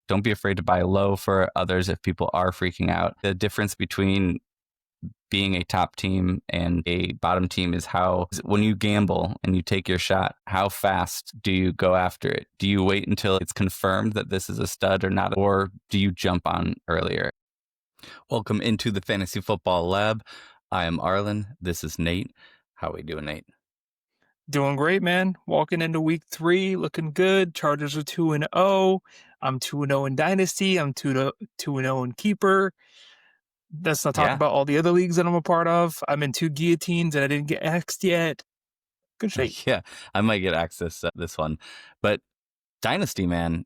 Don't be afraid to buy low for others if people are freaking out. The difference between being a top team and a bottom team is when you gamble and you take your shot, how fast do you go after it? Do you wait until it's confirmed that this is a stud or not, or do you jump on earlier? Welcome into the Fantasy Football Lab. I am Arlen. This is Nate. How we doing, Nate? Doing great, man. Walking into week 3, looking good. Chargers are 2-0. I'm 2-0 in Dynasty. I'm 2-0 in Keeper. Let's not talk about all the other leagues that I'm a part of. I'm in 2 guillotines and I didn't get axed yet. Good shape. Yeah, I might get access to this one. But Dynasty, man,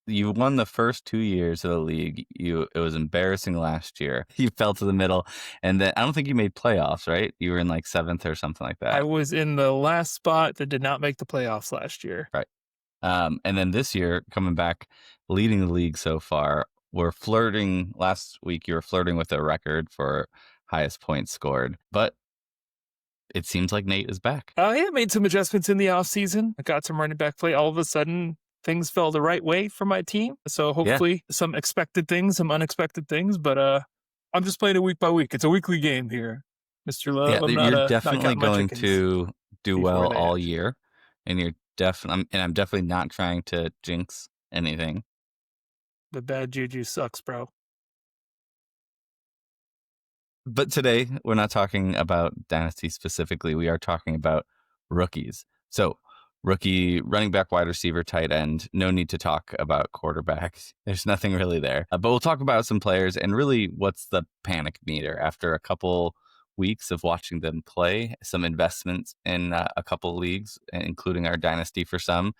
you won the first 2 years of the league. It was embarrassing last year. You fell to the middle, and then I don't think you made playoffs, right? You were in like 7th or something like that. I was in the last spot that did not make the playoffs last year. Right. And then this year, coming back, leading the league so far, we're flirting. Last week, you were flirting with a record for highest points scored, but it seems like Nate is back. I made some adjustments in the offseason. I got some running back play. All of a sudden, things fell the right way for my team. So hopefully some expected things, some unexpected things, but I'm just playing it week by week. It's a weekly game here, Mr. Love. Yeah, you're definitely going to do well all year, and I'm definitely not trying to jinx anything. The bad juju sucks, bro. But today, we're not talking about Dynasty specifically. We are talking about rookies. So, rookie, running back, wide receiver, tight end. No need to talk about quarterbacks. There's nothing really there. But we'll talk about some players and really what's the panic meter after a couple weeks of watching them play, some investments in a couple leagues, including our Dynasty for some.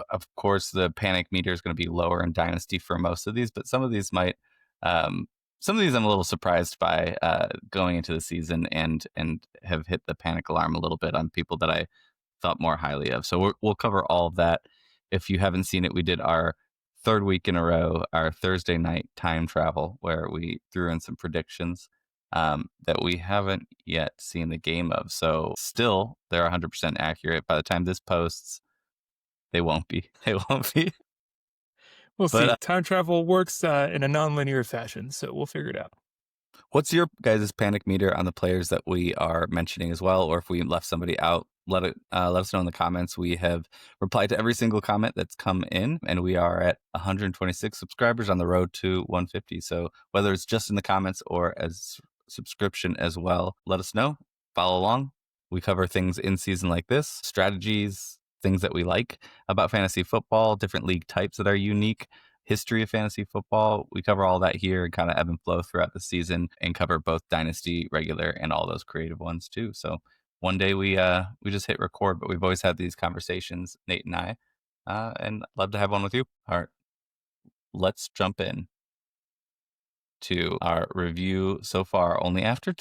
Of course, the panic meter is going to be lower in Dynasty for most of these, but some of these might... some of these I'm a little surprised by going into the season and have hit the panic alarm a little bit on people that I thought more highly of. So we'll cover all of that. If you haven't seen it, we did our 3rd week in a row, our Thursday night time travel, where we threw in some predictions that we haven't yet seen the game of. So still, they're 100% accurate. By the time this posts, they won't be. We'll see. Time travel works in a non-linear fashion, so we'll figure it out. What's your guys' panic meter on the players that we are mentioning as well? Or if we left somebody out, let us know in the comments. We have replied to every single comment that's come in, and we are at 126 subscribers on the road to 150. So whether it's just in the comments or as subscription as well, let us know. Follow along. We cover things in season like this, strategies, things that we like about fantasy football, different league types that are unique, history of fantasy football. We cover all that here and kind of ebb and flow throughout the season and cover both Dynasty, regular, and all those creative ones too. So one day we just hit record, but we've always had these conversations, Nate and I, and love to have one with you. All right, let's jump in to our review so far, only after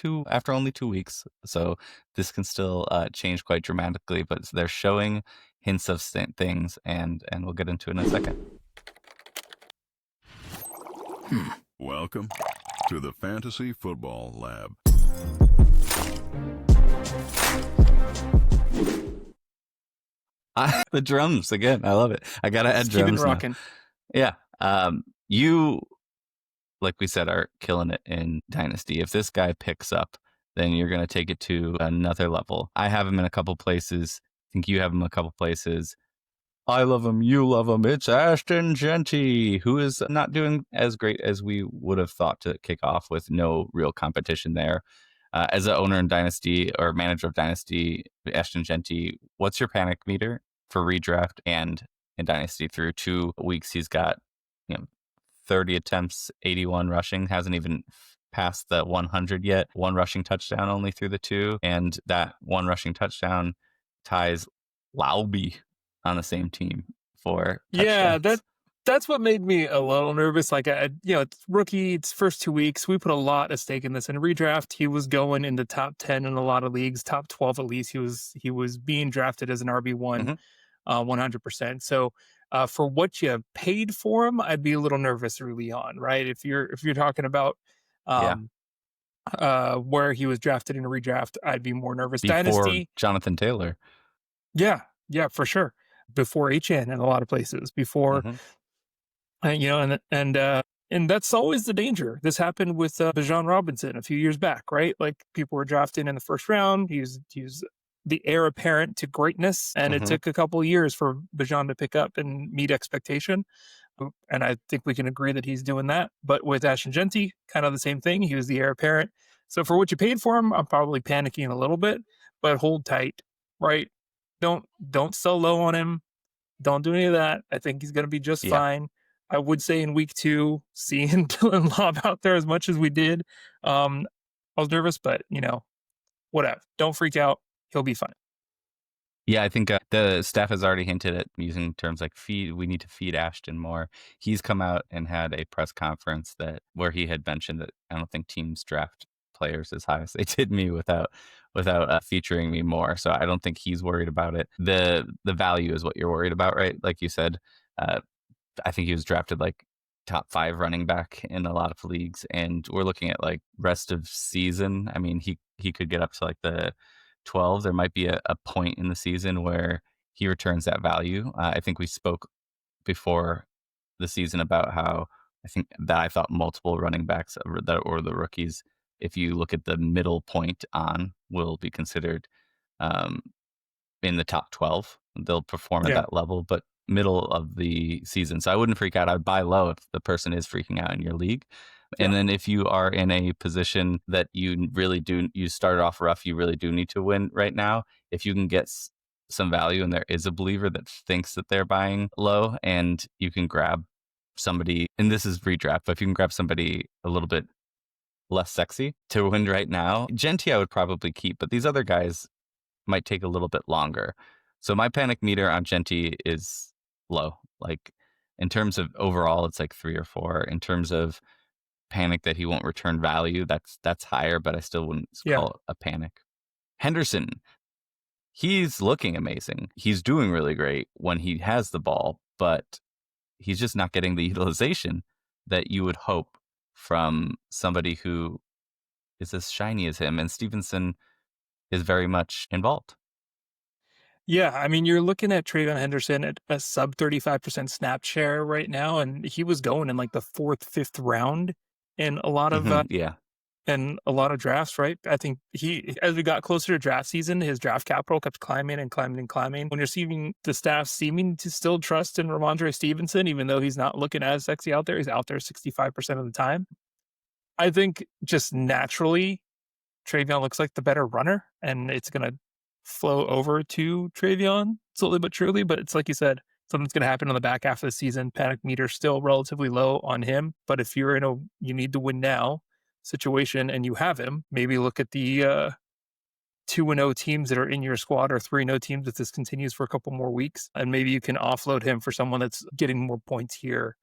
only 2 weeks. So this can still change quite dramatically, but they're showing hints of things, and we'll get into it in a second. Welcome to the Fantasy Football Lab. The drums again. I love it. I gotta add drums. Keep it rocking. Yeah. You, like we said, are killing it in Dynasty. If this guy picks up, then you're going to take it to another level. I have him in a couple places. I think you have him in a couple places. I love him. You love him. It's Ashton Jeanty, who is not doing as great as we would have thought to kick off, with no real competition there. As an owner in Dynasty or manager of Dynasty, Ashton Jeanty, what's your panic meter for redraft and in Dynasty through 2 weeks? He's got 30 attempts, 81 rushing, hasn't even passed the 100 yet. 1 rushing touchdown only through the 2, and that 1 rushing touchdown ties Lauby on the same team for touchdowns. Yeah, that's what made me a little nervous. Like, it's rookie, it's first 2 weeks. We put a lot of stake in this. In redraft, he was going in the top 10 in a lot of leagues, top 12 at least. He was being drafted as an RB1, 100%. So for what you paid for him, I'd be a little nervous early on, right? If you're talking about where he was drafted in a redraft, I'd be more nervous. Before Dynasty, Jonathan Taylor. Yeah, for sure. Before HN in a lot of places. Before And that's always the danger. This happened with Bijan Robinson a few years back, right? Like people were drafted in the first round. He's the heir apparent to greatness, and it took a couple of years for Bijan to pick up and meet expectation. And I think we can agree that he's doing that. But with Ashton Jeanty, kind of the same thing. He was the heir apparent. So for what you paid for him, I'm probably panicking a little bit, but hold tight, right? Don't sell low on him. Don't do any of that. I think he's going to be just fine. I would say in week 2, seeing Dylan Lobb out there as much as we did, I was nervous, but whatever. Don't freak out. He'll be fine. Yeah, I think the staff has already hinted at using terms like feed. We need to feed Ashton more. He's come out and had a press conference where he had mentioned that I don't think teams draft players as high as they did me without featuring me more. So I don't think he's worried about it. The value is what you're worried about, right? Like you said, I think he was drafted like top 5 running back in a lot of leagues, and we're looking at like rest of season. I mean, he could get up to like the 12. There might be a point in the season where he returns that value. I think we spoke before the season about how I thought multiple running backs that or the rookies, if you look at the middle point on, will be considered in the top 12. They'll perform at that level, but middle of the season. So I wouldn't freak out. I'd buy low if the person is freaking out in your league. And then if you are in a position that you started off rough, you really do need to win right now. If you can get some value and there is a believer that thinks that they're buying low, and you can grab somebody, and this is redraft, but if you can grab somebody a little bit less sexy to win right now, Jeanty I would probably keep, but these other guys might take a little bit longer. So my panic meter on Jeanty is low. Like in terms of overall, it's like 3 or 4. In terms of panic that he won't return value, that's higher, but I still wouldn't call it a panic. Henderson, he's looking amazing. He's doing really great when he has the ball, but he's just not getting the utilization that you would hope from somebody who is as shiny as him. And Stevenson is very much involved. Yeah, I mean, you're looking at TreVeyon Henderson at a sub 35% snap share right now, and he was going in like the 4th, 5th round in a lot of in a lot of drafts, right? I think as we got closer to draft season, his draft capital kept climbing and climbing and climbing. When you're seeing the staff seeming to still trust in Ramondre Stevenson, even though he's not looking as sexy out there, he's out there 65% of the time. I think just naturally, TreVeyon looks like the better runner, and it's going to flow over to TreVeyon slowly but surely. But it's like you said, something's going to happen on the back half of the season. Panic meter still relatively low on him. But if you're in you need to win now situation and you have him, maybe look at the 2-0 teams that are in your squad, or 3-0 teams if this continues for a couple more weeks. And maybe you can offload him for someone that's getting more points here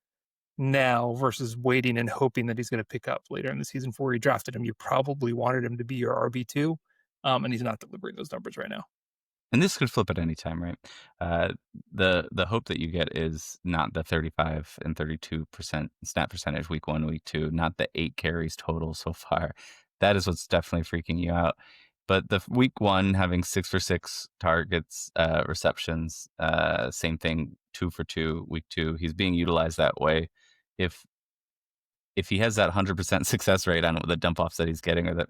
now versus waiting and hoping that he's going to pick up later in the season. Before you drafted him, you probably wanted him to be your RB2, and he's not delivering those numbers right now. And this could flip at any time, right? The hope that you get is not the 35 and 32% snap percentage week 1, week 2, not the 8 carries total so far. That is what's definitely freaking you out. But the week 1 having 6 for 6 targets, receptions, same thing, 2 for 2 week 2. He's being utilized that way. If he has that 100% success rate on the dump offs that he's getting, or that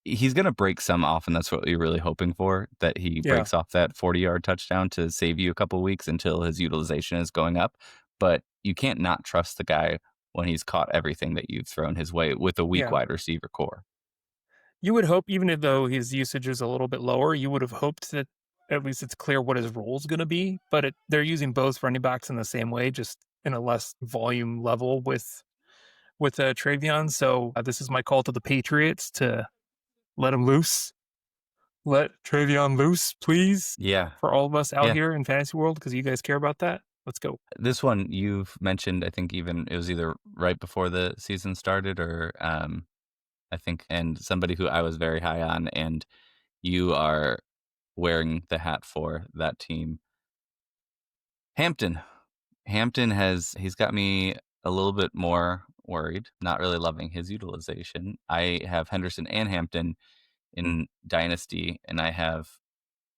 he's going to break some off, and that's what you're really hoping for, that he breaks off that 40-yard touchdown to save you a couple of weeks until his utilization is going up. But you can't not trust the guy when he's caught everything that you've thrown his way with a weak wide receiver core. You would hope, even though his usage is a little bit lower, you would have hoped that at least it's clear what his role is going to be. But they're using both running backs in the same way, just in a less volume level with TreVeyon. So this is my call to the Patriots to let him loose. Let TreVeyon loose, please. Yeah. For all of us out here in fantasy world, because you guys care about that. Let's go. This one you've mentioned, I think even it was either right before the season started or I think, and somebody who I was very high on, and you are wearing the hat for that team. Hampton he's got me a little bit more worried, not really loving his utilization. I have Henderson and Hampton in Dynasty, and I have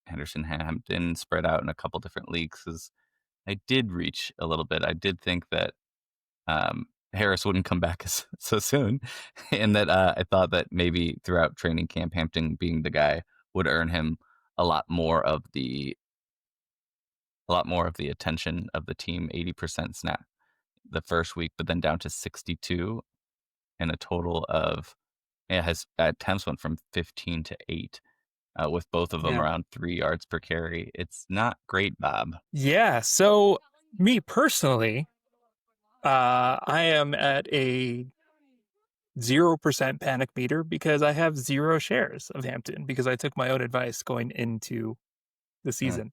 Henderson Hampton spread out in a couple different leagues because I did reach a little bit. I did think that Harris wouldn't come back so soon, and that I thought that maybe throughout training camp, Hampton being the guy would earn him a lot more of the attention of the team. 80% snap the first week, but then down to 62, and a total of his attempts went from 15 to 8, with both of them around 3 yards per carry. It's not great, Bob. Yeah. So me personally, I am at a 0% panic meter because I have 0 shares of Hampton because I took my own advice going into the season.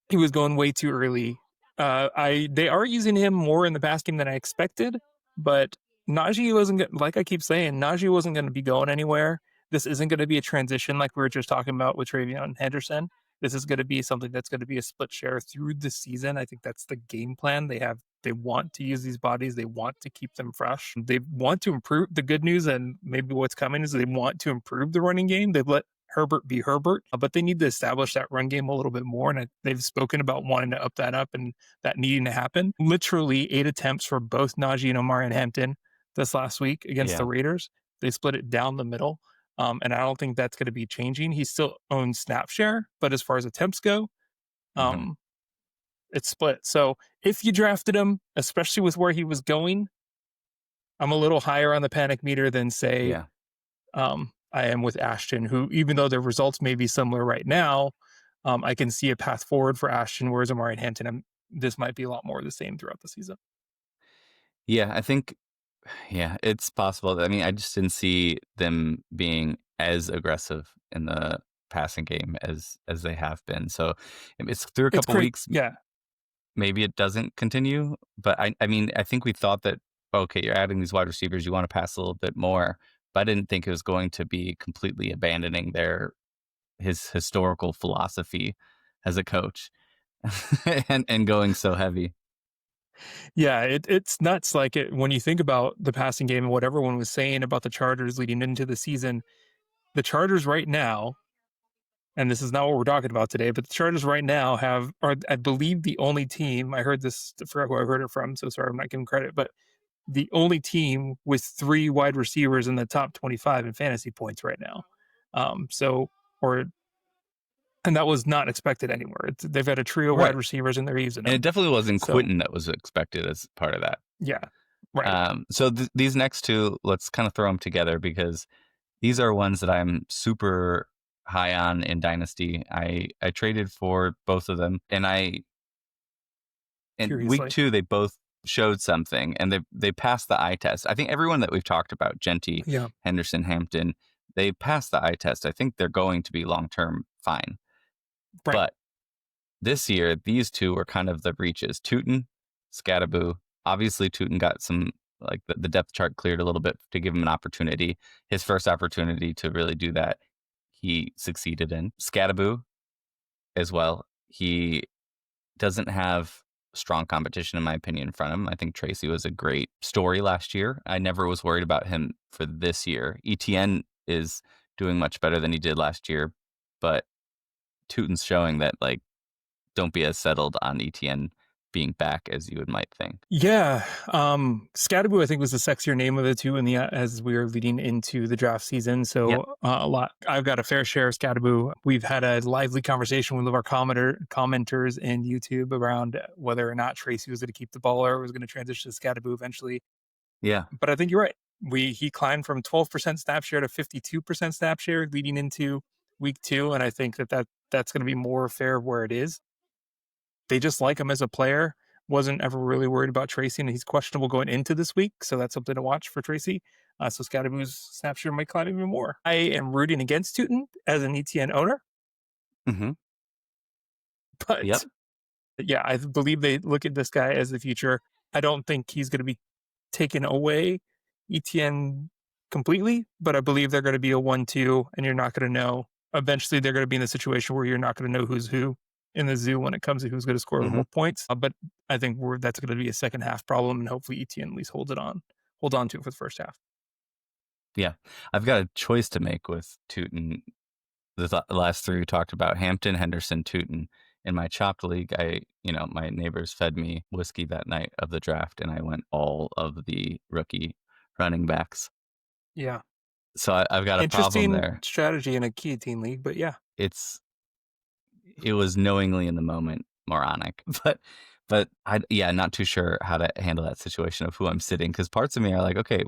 He was going way too early. They are using him more in the pass game than I expected, but Najee wasn't like I keep saying, Najee wasn't going to be going anywhere. This isn't going to be a transition like we were just talking about with TreVeyon Henderson. This is going to be something that's going to be a split share through the season. I think that's the game plan. They want to use these bodies. They want to keep them fresh. They want to improve. The good news and maybe what's coming is they want to improve the running game. They've let Herbert be Herbert, but they need to establish that run game a little bit more. And they've spoken about wanting to up that up and that needing to happen. Literally 8 attempts for both Najee and Omarion Hampton this last week against the Raiders. They split it down the middle. And I don't think that's going to be changing. He still owns snap share, but as far as attempts go, it's split. So if you drafted him, especially with where he was going, I'm a little higher on the panic meter than say, I am with Ashton, who, even though the results may be similar right now, I can see a path forward for Ashton, whereas Omarion Hampton, this might be a lot more of the same throughout the season. Yeah, I think, it's possible. I mean, I just didn't see them being as aggressive in the passing game as they have been. So it's through a couple weeks. Yeah. Maybe it doesn't continue, but I mean, I think we thought that, okay, you're adding these wide receivers, you want to pass a little bit more, but I didn't think it was going to be completely abandoning his historical philosophy as a coach and going so heavy. Yeah, it's nuts. Like when you think about the passing game and what everyone was saying about the Chargers leading into the season, the Chargers right now, and this is not what we're talking about today, but the Chargers right now are, I believe, the only team. I heard this, I forgot who I heard it from, so sorry, I'm not giving credit, but the only team with 3 wide receivers in the top 25 in fantasy points right now. And that was not expected anywhere. They've got a trio of wide receivers and they're using them. And it definitely wasn't Quinton that was expected as part of that. Yeah. Right. So these next two, let's kind of throw them together because these are ones that I'm super high on in Dynasty. I traded for both of them, and week 2 they both showed something, and they passed the eye test. I think everyone that we've talked about, Jeanty, Henderson, Hampton, they passed the eye test. I think they're going to be long-term fine. Right. But this year, these two were kind of the reaches. Tuten, Skattebo. Obviously, Tuten got some, like the depth chart cleared a little bit to give him an opportunity. His first opportunity to really do that, he succeeded in. Skattebo as well. He doesn't have strong competition, in my opinion, in front of him. I think Tracy was a great story last year. I never was worried about him for this year. ETN is doing much better than he did last year, but Tuten's showing that, like, don't be as settled on ETN being back as you might think. Yeah. Skattebo, I think, was the sexier name of the two as we were leading into the draft season. So a lot. I've got a fair share of Skattebo. We've had a lively conversation with our commenters in YouTube around whether or not Tracy was going to keep the ball or was going to transition to Skattebo eventually. Yeah. But I think you're right. He climbed from 12% snap share to 52% snap share leading into week 2. And I think that's going to be more fair where it is. They just like him as a player. Wasn't ever really worried about Tracy, and he's questionable going into this week, so that's something to watch for Tracy. So Skattebo's snap share might climb even more. I am rooting against Tuten as an ETN owner. Mm-hmm. But yeah, I believe they look at this guy as the future. I don't think he's going to be taking away ETN completely, but I believe they're going to be a 1-2, and you're not going to know. Eventually, they're going to be in the situation where you're not going to know who's who in the zoo when it comes to who's going to score more points. But I think that's going to be a second half problem, and hopefully ETN at least hold on to it for the first half. Yeah, I've got a choice to make with Tuten. The last 3 we talked about, Hampton, Henderson, Tuten. in my chopped league, my neighbors fed me whiskey that night of the draft, and I went all of the rookie running backs. Yeah. So I've got a problem Interesting there. strategy in a guillotine league, but yeah. It was knowingly in the moment moronic, but not too sure how to handle that situation of who I'm sitting, because parts of me are like, okay,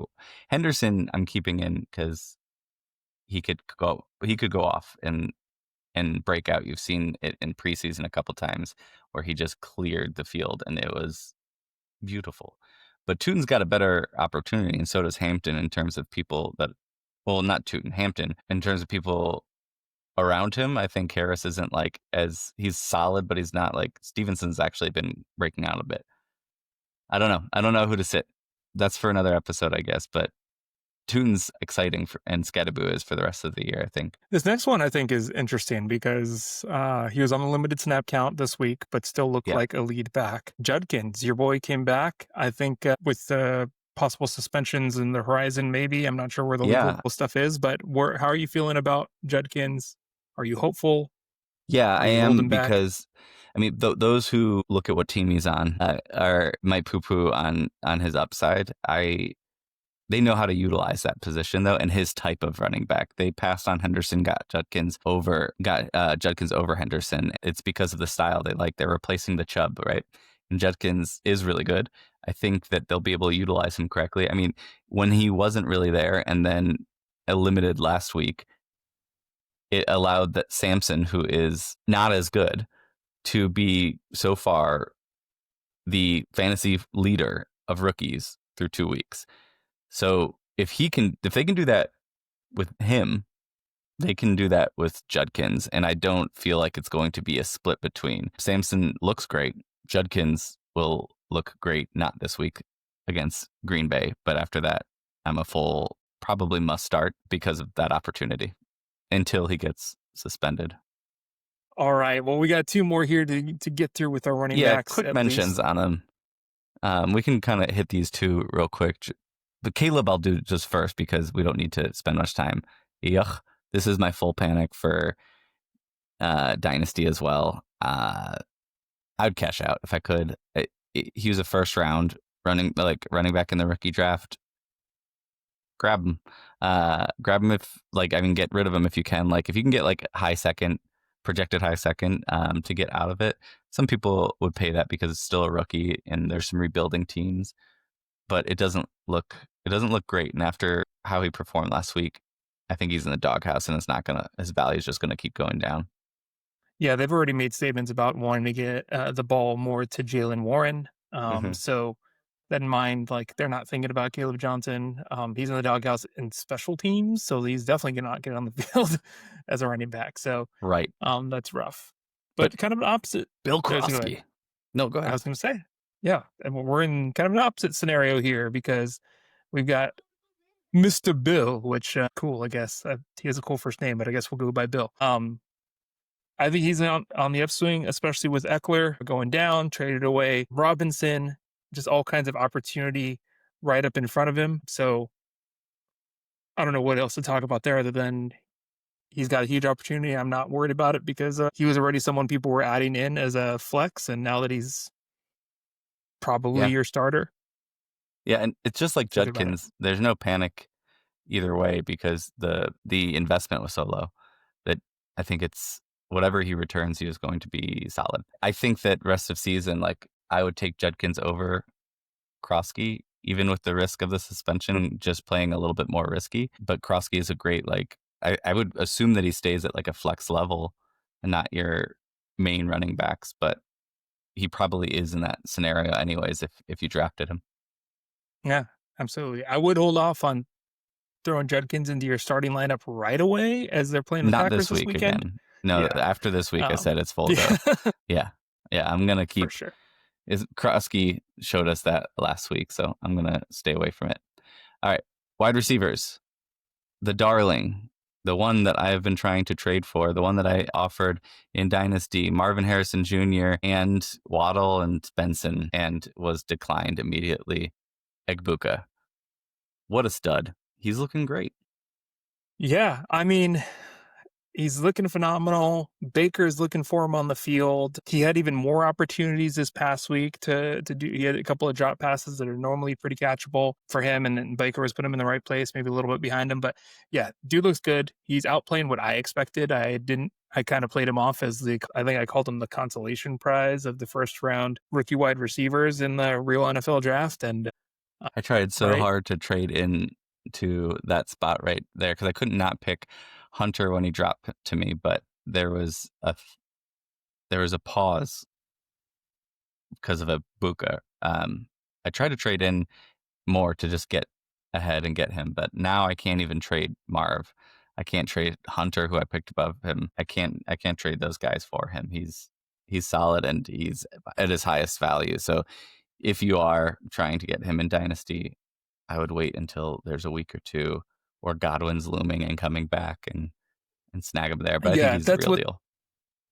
Henderson I'm keeping in because he could go off and break out. You've seen it in preseason a couple times where he just cleared the field and it was beautiful. But Tuten's got a better opportunity, and so does Hampton in terms of people that, well, not Tuten, Hampton, in terms of people around him. I think Harris isn't like as, he's solid, but he's not like, Stevenson's actually been breaking out a bit. I don't know who to sit. That's for another episode, I guess, but Tuten's exciting and Skattebo is for the rest of the year, I think. This next one I think is interesting because he was on a limited snap count this week, but still looked like a lead back. Judkins, your boy, came back. I think with the possible suspensions in the horizon, maybe. I'm not sure where the legal stuff is, but how are you feeling about Judkins? Are you hopeful? Yeah, I am, because I mean, those who look at what team he's on might poo-poo on his upside. They know how to utilize that position, though, and his type of running back. They passed on Henderson, got Judkins over Henderson. It's because of the style they like. They're replacing the Chubb, right? And Judkins is really good. I think that they'll be able to utilize him correctly. I mean, when he wasn't really there and then limited last week, it allowed that Samson, who is not as good, to be so far the fantasy leader of rookies through 2 weeks. So if they can do that with him, they can do that with Judkins. And I don't feel like it's going to be a split between. Samson looks great. Judkins will look great, not this week against Green Bay, but after that, I'm a full probably must start because of that opportunity until he gets suspended. All right. Well, we got 2 more here to get through with our running backs. Quick mentions on them. We can kind of hit these 2 real quick. But Kaleb I'll do just first because we don't need to spend much time. Yuck. This is my full panic for Dynasty as well. I'd cash out if I could. He was a first round running back in the rookie draft. Grab him. Get rid of him if you can. Like, if you can get like projected high second to get out of it. Some people would pay that because it's still a rookie and there's some rebuilding teams, but it doesn't look great. And after how he performed last week, I think he's in the doghouse and his value is just gonna keep going down. Yeah, they've already made statements about wanting to get the ball more to Jaylen Warren. So that in mind, like, they're not thinking about Kaleb Johnson. He's in the doghouse in special teams, so he's definitely not get on the field as a running back. So right, that's rough. But kind of an opposite. Bill Croskey. No, go ahead. I was going to say, yeah, and we're in kind of an opposite scenario here because we've got Mr. Bill, which cool, I guess. He has a cool first name, but I guess we'll go by Bill. I think he's on the upswing, especially with Eckler going down, traded away Robinson, just all kinds of opportunity right up in front of him. So I don't know what else to talk about there other than he's got a huge opportunity. I'm not worried about it because he was already someone people were adding in as a flex, and now that he's probably your starter. Yeah, and it's just like Judkins. There's no panic either way because the investment was so low that I think it's whatever he returns, he is going to be solid. I think that rest of season, like, I would take Judkins over Croskey, even with the risk of the suspension, just playing a little bit more risky. But Croskey is a great, like, I would assume that he stays at like a flex level and not your main running backs, but he probably is in that scenario anyways if you drafted him. Yeah, absolutely. I would hold off on throwing Judkins into your starting lineup right away as they're playing the Packers this weekend. Again. No, after this week, I said it's full go. Yeah, I'm going to keep. For sure. Croskey showed us that last week, so I'm going to stay away from it. All right, wide receivers. The darling, the one that I have been trying to trade for, the one that I offered in Dynasty, Marvin Harrison Jr. and Waddle and Benson, and was declined immediately. Egbuka. What a stud. He's looking great. Yeah, I mean, He's looking phenomenal. Baker's looking for him on the field. He had even more opportunities this past week to do. He had a couple of drop passes that are normally pretty catchable for him, and then Baker was putting him in the right place, maybe a little bit behind him. But yeah, dude looks good. He's outplaying what I expected. I kind of played him off as I think I called him the consolation prize of the first round rookie wide receivers in the real NFL draft. And I tried so hard to trade in to that spot right there because I could not pick Hunter when he dropped to me, but there was a pause because of Egbuka. I tried to trade in more to just get ahead and get him, but now I can't even trade Marv. I can't trade Hunter, who I picked above him. I can't trade those guys for him. He's solid and he's at his highest value. So if you are trying to get him in Dynasty, I would wait until there's a week or two or Godwin's looming and coming back and snag him there. But I think he's the real deal.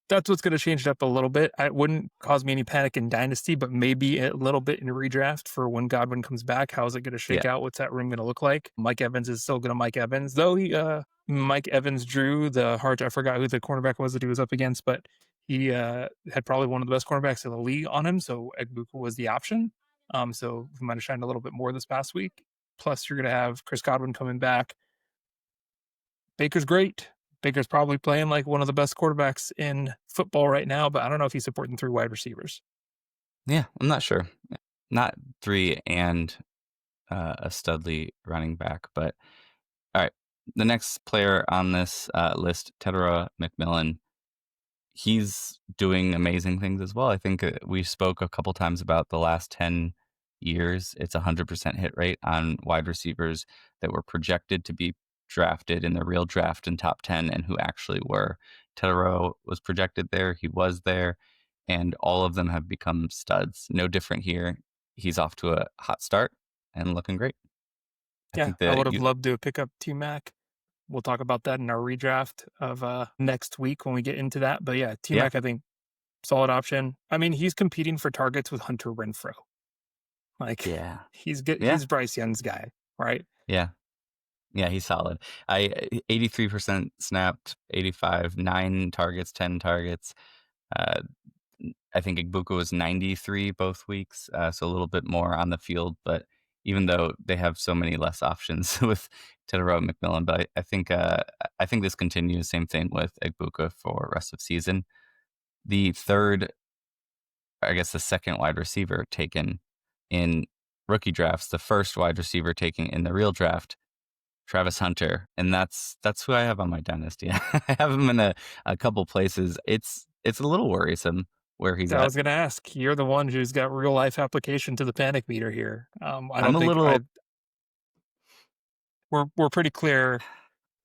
That's what's going to change it up a little bit. It wouldn't cause me any panic in Dynasty, but maybe a little bit in redraft for when Godwin comes back. How is it going to shake out? What's that room going to look like? Mike Evans is still going to Mike Evans, though Mike Evans drew the hard. I forgot who the cornerback was that he was up against, but he had probably one of the best cornerbacks in the league on him. So Egbuka was the option. So he might have shined a little bit more this past week. Plus, you're going to have Chris Godwin coming back. Baker's great. Baker's probably playing like one of the best quarterbacks in football right now, but I don't know if he's supporting 3 wide receivers. Yeah, I'm not sure. Not 3 and a studly running back, but all right. The next player on this list, Tetairoa McMillan, he's doing amazing things as well. I think we spoke a couple times about the last 10 years. It's 100% hit rate on wide receivers that were projected to be drafted in the real draft in top 10 and who actually were. Tetairoa was projected there. He was there. And all of them have become studs. No different here. He's off to a hot start and looking great. I would have loved to pick up T-Mac. We'll talk about that in our redraft of next week when we get into that. But yeah, T-Mac, I think, solid option. I mean, he's competing for targets with Hunter Renfrow. He's good. He's Bryce Young's guy, right? Yeah, he's solid. 83% snapped, 85, 9 targets, 10 targets. I think Egbuka was 93 both weeks, so a little bit more on the field. But even though they have so many less options with Tetairoa McMillan, but I think this continues. Same thing with Egbuka for rest of season. The second wide receiver taken in rookie drafts, the first wide receiver taken in the real draft, Travis Hunter, and that's who I have on my dynasty. I have him in a couple places. It's a little worrisome where he's at. I was going to ask. You're the one who's got real life application to the panic meter here. We're pretty clear.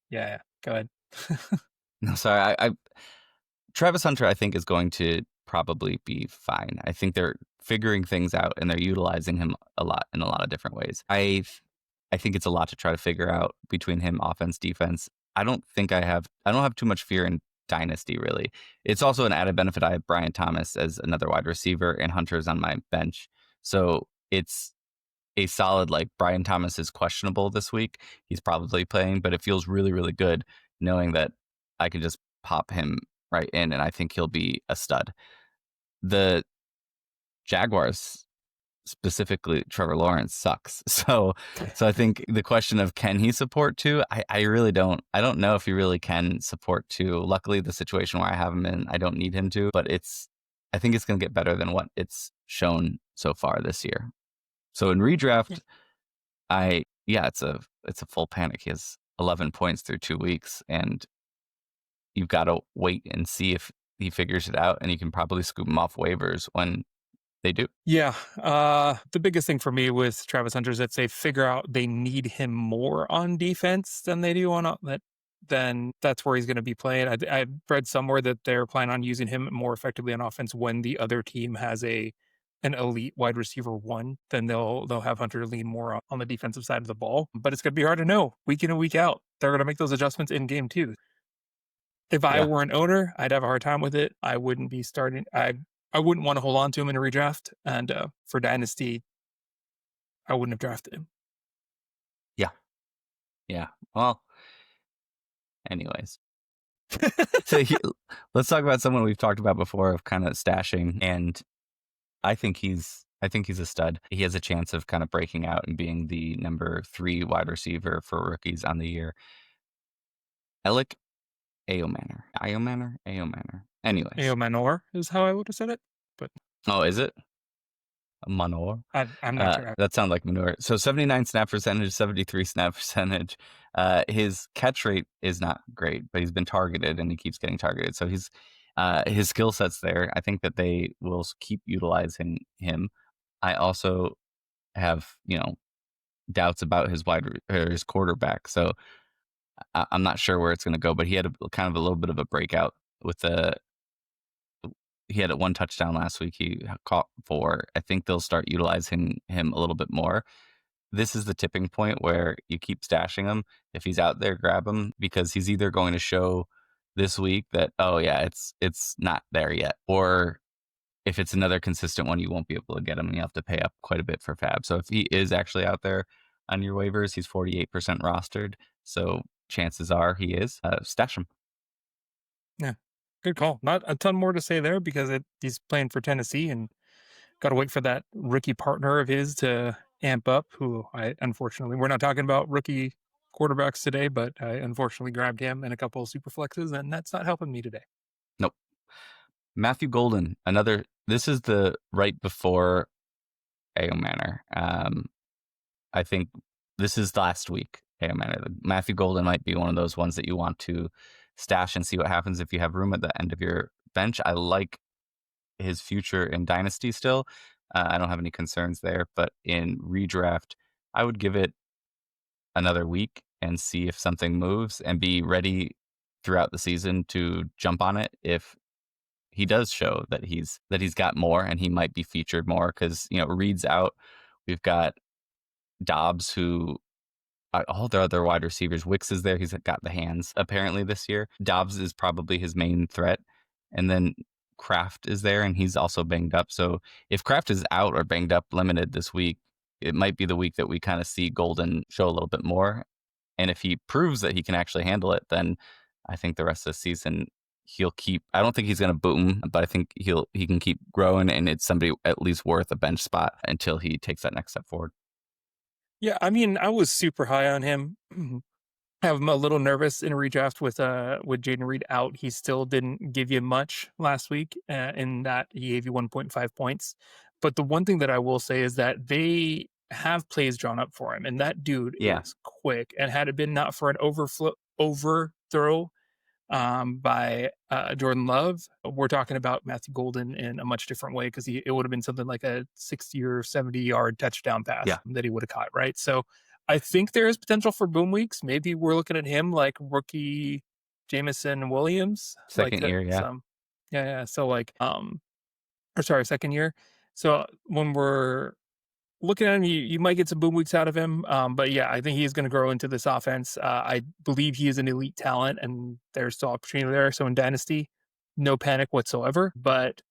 Yeah, go ahead. No, sorry. Travis Hunter, I think, is going to probably be fine. I think they're figuring things out and they're utilizing him a lot in a lot of different ways. I think it's a lot to try to figure out between him, offense, defense. I don't have too much fear in Dynasty, really. It's also an added benefit. I have Brian Thomas as another wide receiver and Hunter's on my bench. So it's a solid, Brian Thomas is questionable this week. He's probably playing, but it feels really, really good knowing that I could just pop him right in and I think he'll be a stud. The Jaguars, specifically Trevor Lawrence, sucks. So I think the question of can he support 2? I really don't. I don't know if he really can support 2. Luckily, the situation where I have him in, I don't need him to. But I think it's going to get better than what it's shown so far this year. So in redraft, it's a full panic. He has 11 points through 2 weeks, and you've got to wait and see if he figures it out, and you can probably scoop him off waivers when they do. Yeah. The biggest thing for me with Travis Hunter is that they figure out they need him more on defense than they do on that. Then that's where he's going to be playing. I read somewhere that they're planning on using him more effectively on offense when the other team has an elite wide receiver 1. Then they'll have Hunter lean more on the defensive side of the ball. But it's going to be hard to know week in and week out. They're going to make those adjustments in game 2. If I were an owner, I'd have a hard time with it. I wouldn't be starting. I wouldn't want to hold on to him in a redraft. And for Dynasty, I wouldn't have drafted him. Yeah. Well, anyways, So let's talk about someone we've talked about before of kind of stashing, and I think he's a stud. He has a chance of kind of breaking out and being the number 3 wide receiver for rookies on the year. Elic Ayomanor. Anyways, Ayomanor is how I would have said it, but oh, is it manure? I'm not sure. That sounds like manure. So 79 snap percentage, 73 snap percentage. His catch rate is not great, but he's been targeted and he keeps getting targeted. So his skill set's there. I think that they will keep utilizing him. I also have, doubts about his his quarterback. So I'm not sure where it's going to go, but he had kind of a little bit of a breakout with he had 1 touchdown last week. He caught 4. I think they'll start utilizing him a little bit more. This is the tipping point where you keep stashing him. If he's out there, grab him, because he's either going to show this week that, oh yeah, it's not there yet, or if it's another consistent one, you won't be able to get him and you have to pay up quite a bit for fab. So if he is actually out there on your waivers, he's 48% rostered. So chances are he is. Stash him. Yeah, good call. Not a ton more to say there because he's playing for Tennessee and got to wait for that rookie partner of his to amp up, who we're not talking about rookie quarterbacks today, but I unfortunately grabbed him in a couple of super flexes, and that's not helping me today. Nope. Matthew Golden, this is the right before Ayomanor. I think this is last week. Ayomanor. Matthew Golden might be one of those ones that you want to stash and see what happens if you have room at the end of your bench. I like his future in Dynasty still. I don't have any concerns there, but in redraft, I would give it another week and see if something moves and be ready throughout the season to jump on it if he does show that he's got more and he might be featured more, because Reed's out. We've got Dobbs, who all the other wide receivers. Wicks is there. He's got the hands apparently this year. Dobbs is probably his main threat, and then Kraft is there, and he's also banged up. So if Kraft is out or banged up, limited this week, it might be the week that we kind of see Golden show a little bit more. And if he proves that he can actually handle it, then I think the rest of the season he'll keep. I don't think he's going to boom, but I think he can keep growing, and it's somebody at least worth a bench spot until he takes that next step forward. Yeah, I mean, I was super high on him. I'm a little nervous in redraft with Jaden Reed out. He still didn't give you much last week, in that he gave you 1.5 points. But the one thing that I will say is that they have plays drawn up for him, and that dude is quick. And had it been not for an overthrow by Jordan Love, we're talking about Matthew Golden in a much different way, because it would have been something like a 60 or 70 yard touchdown pass that he would have caught, right? So I think there is potential for boom weeks. Maybe we're looking at him like rookie Jameson Williams. Second year, yeah. So second year. So when we're looking at him, you might get some boom weeks out of him. But yeah, I think he's going to grow into this offense. I believe he is an elite talent, and there's still opportunity there. So in Dynasty, no panic whatsoever. But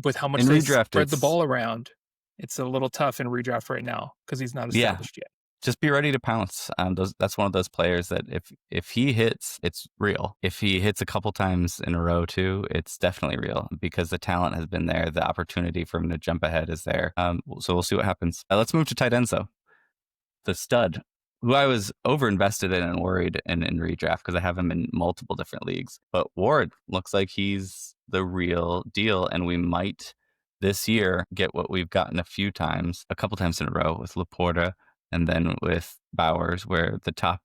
with how much they spread the ball around, it's a little tough in redraft right now because he's not established yet. Just be ready to pounce. That's one of those players that if he hits, it's real. If he hits a couple times in a row too, it's definitely real, because the talent has been there. The opportunity for him to jump ahead is there. So we'll see what happens. Let's move to tight ends though. The stud, who I was overinvested in and worried in redraft because I have him in multiple different leagues. But Ward looks like he's the real deal, and we might this year get what we've gotten a couple times in a row with Laporta, and then with Bowers, where the top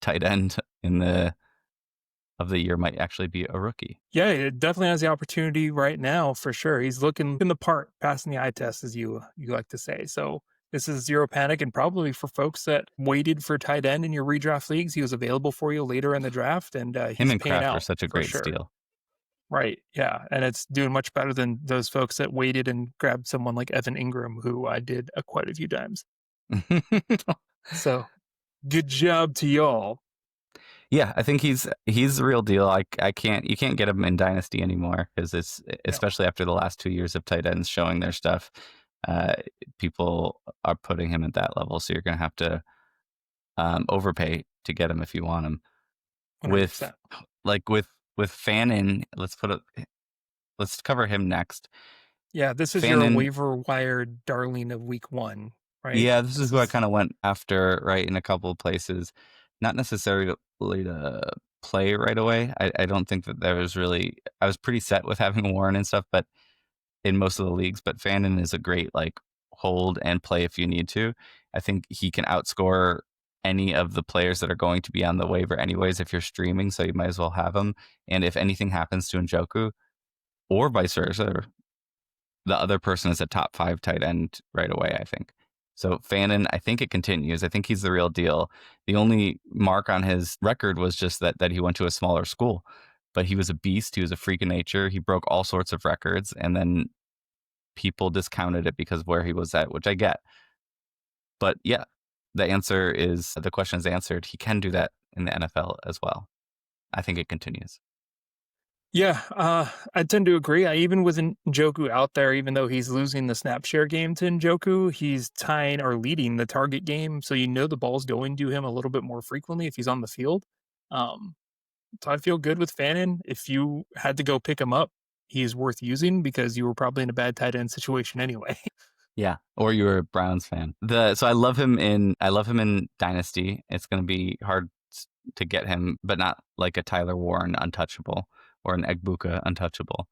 tight end of the year might actually be a rookie. Yeah, it definitely has the opportunity right now for sure. He's looking in the part, passing the eye test, as you like to say. So this is zero panic, and probably for folks that waited for tight end in your redraft leagues, he was available for you later in the draft, and he's him and paying Kraft out are such a great steal. Right, yeah, and it's doing much better than those folks that waited and grabbed someone like Evan Ingram, who I did quite a few times. So good job to y'all. Yeah, I think he's the real deal. You can't get him in Dynasty anymore, because it's especially after the last 2 years of tight ends showing their stuff. People are putting him at that level, so you're going to have to overpay to get him if you want him. 100%. like with Fannin, let's cover him next. Yeah, this is your waiver wire darling of week 1, right? Yeah, this is who I kind of went after, right, in a couple of places. Not necessarily to play right away. I don't think that there was really... I was pretty set with having Warren and stuff, but in most of the leagues. But Fannin is a great, like, hold and play if you need to. I think he can outscore any of the players that are going to be on the waiver anyways if you're streaming, so you might as well have him. And if anything happens to Njoku, or vice versa, the other person is a top 5 tight end right away, I think. So Fannin, I think it continues. I think he's the real deal. The only mark on his record was just that he went to a smaller school. But he was a beast. He was a freak of nature. He broke all sorts of records. And then people discounted it because of where he was at, which I get. But yeah, the question is answered. He can do that in the NFL as well. I think it continues. Yeah, I tend to agree. Even with Njoku out there, even though he's losing the snap share game to Njoku, he's tying or leading the target game. So the ball's going to him a little bit more frequently if he's on the field. So I feel good with Fannin. If you had to go pick him up, he's worth using because you were probably in a bad tight end situation anyway. Yeah, or you were a Browns fan. So I love him in Dynasty. It's going to be hard to get him, but not like a Tyler Warren untouchable or an Egbuka untouchable.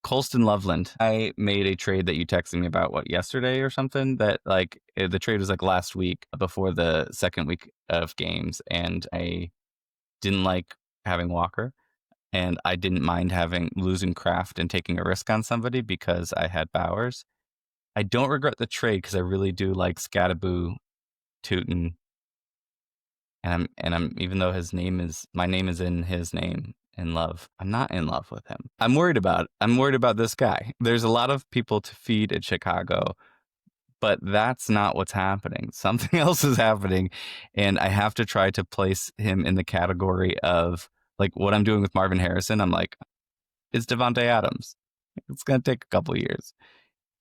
Colston Loveland. I made a trade that you texted me about, yesterday or something, that like the trade was like last week before the second week of games, and I didn't like having Walker, and I didn't mind losing Kraft and taking a risk on somebody because I had Bowers. I don't regret the trade because I really do like Skattebo, Tuten, and I'm even though my name is in his name, in love. I'm not in love with him. I'm worried about this guy. There's a lot of people to feed at Chicago, but that's not what's happening. Something else is happening, and I have to try to place him in the category of like what I'm doing with Marvin Harrison. I'm like, it's Devontae Adams. It's going to take a couple years.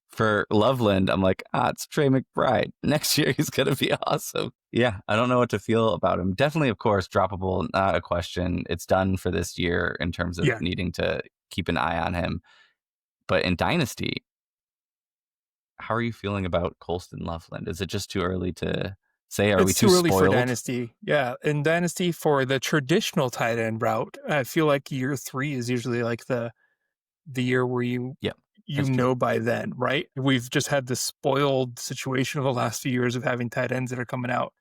For Loveland, I'm like, it's Trey McBride. Next year, he's going to be awesome. Yeah, I don't know what to feel about him. Definitely, of course, droppable, not a question. It's done for this year in terms of needing to keep an eye on him. But in Dynasty, how are you feeling about Colston Loveland? Is it just too early to say? Are we too early spoiled? For Dynasty? Yeah, in Dynasty, for the traditional tight end route, I feel like year 3 is usually like the year where you know by then, right? We've just had this spoiled situation of the last few years of having tight ends that are coming out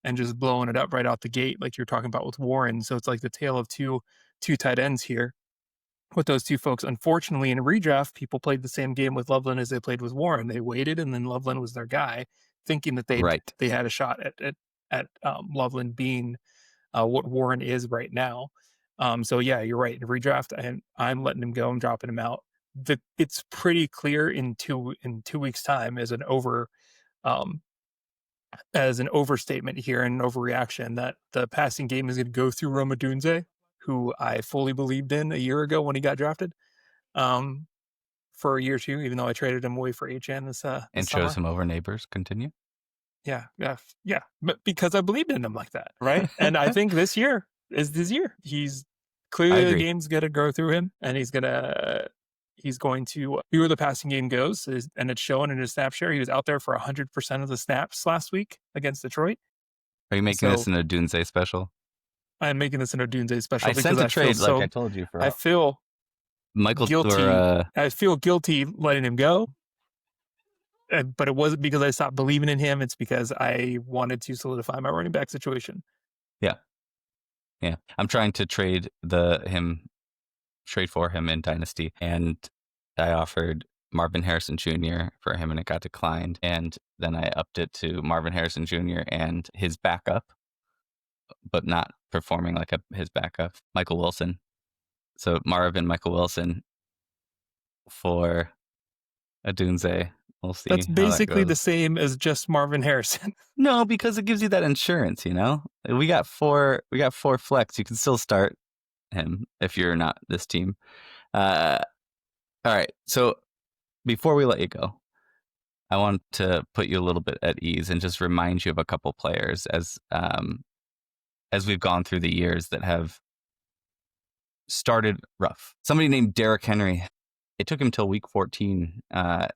and just blowing it up right out the gate, like you're talking about with Warren. So it's like the tale of two tight ends here with those two folks. Unfortunately, in a redraft, people played the same game with Loveland as they played with Warren. They waited, and then Loveland was their guy, thinking that they had a shot at Loveland being what Warren is right now. So yeah, you're right. In redraft, I'm letting him go. I'm dropping him out. It's pretty clear in 2 weeks' time as an overstatement here and an overreaction that the passing game is going to go through Rome Odunze, who I fully believed in a year ago when he got drafted, for year 2, even though I traded him away for HN this and summer. chose him over Neighbors. Continue. Yeah, but because I believed in him like that, right? And I think this year is his year. He's clearly the game's going to go through him, and he's going to be where the passing game goes, and it's showing in his snap share. He was out there for 100% of the snaps last week against Detroit. Are you making this an Odunze special? I'm making this an Odunze special. I sent a trade, like I told you. I feel guilty. I feel guilty letting him go. But it wasn't because I stopped believing in him. It's because I wanted to solidify my running back situation. Yeah. I'm trying to trade for him in Dynasty, and I offered Marvin Harrison Jr. for him, and it got declined. And then I upped it to Marvin Harrison Jr. and his backup, but not performing like his backup, Michael Wilson. So Marvin, Michael Wilson for Odunze. We'll see. That's basically the same as just Marvin Harrison. No, because it gives you that insurance, We got four flex. You can still start him if you're not this team. All right. So before we let you go, I want to put you a little bit at ease and just remind you of a couple players as we've gone through the years that have started rough. Somebody named Derrick Henry. It took him till week 14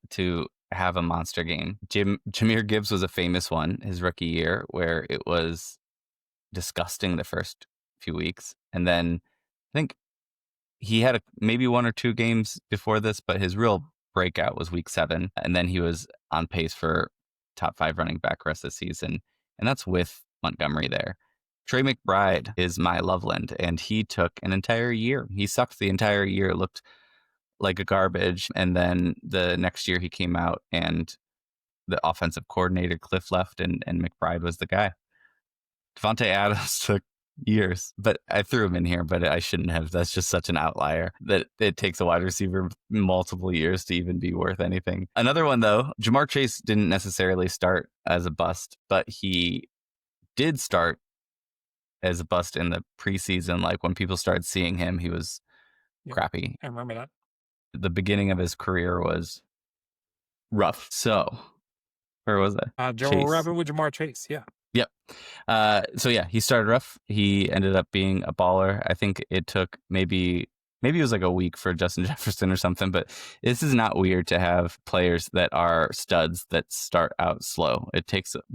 to have a monster game. Jahmyr Gibbs was a famous one his rookie year, where it was disgusting the first few weeks. And then I think he had maybe 1 or 2 games before this, but his real breakout was week 7. And then he was on pace for top 5 running back rest of the season. And that's with Montgomery there. Trey McBride is my Loveland, and he took an entire year. He sucked the entire year, looked like a garbage. And then the next year he came out and the offensive coordinator Cliff left and McBride was the guy. Devontae Adams took years, but I threw him in here, but I shouldn't have. That's just such an outlier that it takes a wide receiver multiple years to even be worth anything. Another one though, Jamar Chase didn't necessarily start as a bust, but he did start as a bust in the preseason. Like when people started seeing him, he was crappy. I remember that. The beginning of his career was rough. So where was I? We're wrapping with Jamar Chase. Yeah. Yep. So yeah, he started rough. He ended up being a baller. I think it took maybe it was like a week for Justin Jefferson or something, but this is not weird to have players that are studs that start out slow. The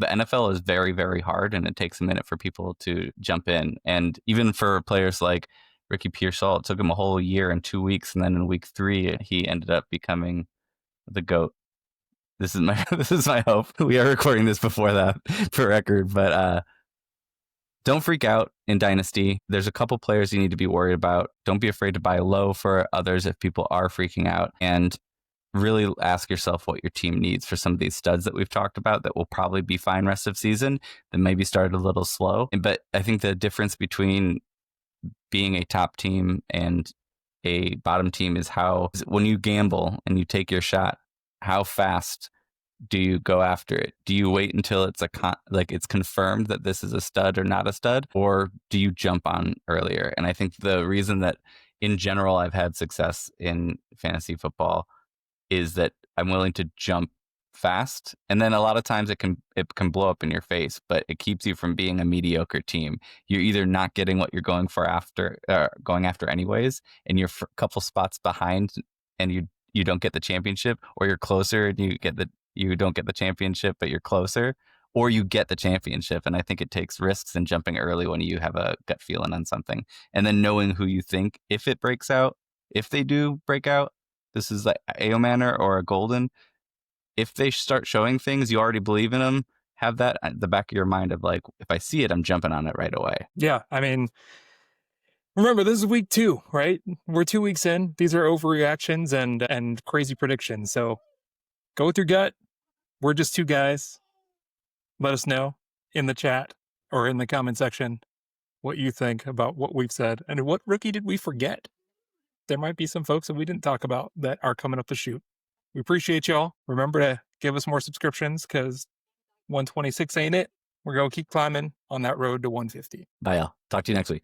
NFL is very, very hard, and it takes a minute for people to jump in. And even for players like Ricky Pearsall, it took him a whole year and 2 weeks, and then in week 3, he ended up becoming the GOAT. This is my hope. We are recording this before that, for record, but don't freak out in Dynasty. There's a couple players you need to be worried about. Don't be afraid to buy low for others if people are freaking out, and really ask yourself what your team needs for some of these studs that we've talked about that will probably be fine rest of season, that maybe started a little slow. But I think the difference between being a top team and a bottom team is how, when you gamble and you take your shot, how fast do you go after it? Do you wait until it's it's confirmed that this is a stud or not a stud, or do you jump on earlier? And I think the reason that in general I've had success in fantasy football is that I'm willing to jump fast, and then a lot of times it can blow up in your face, but it keeps you from being a mediocre team. You're either not getting what you're going after anyways, and you're a couple spots behind, and you don't get the championship, or you're closer and you don't get the championship, but you're closer, or you get the championship. And I think it takes risks and jumping early when you have a gut feeling on something, and then knowing who you think, if it breaks out, if they do break out, this is like Ayomanor or a Golden. If they start showing things, you already believe in them. Have that at the back of your mind of like, if I see it, I'm jumping on it right away. Yeah, I mean, remember, this is week 2, right? We're 2 weeks in. These are overreactions and crazy predictions. So go with your gut. We're just 2 guys. Let us know in the chat or in the comment section what you think about what we've said, and what rookie did we forget? There might be some folks that we didn't talk about that are coming up the chute. We appreciate y'all. Remember to give us more subscriptions, because 126 ain't it. We're going to keep climbing on that road to 150. Bye, y'all. Talk to you next week.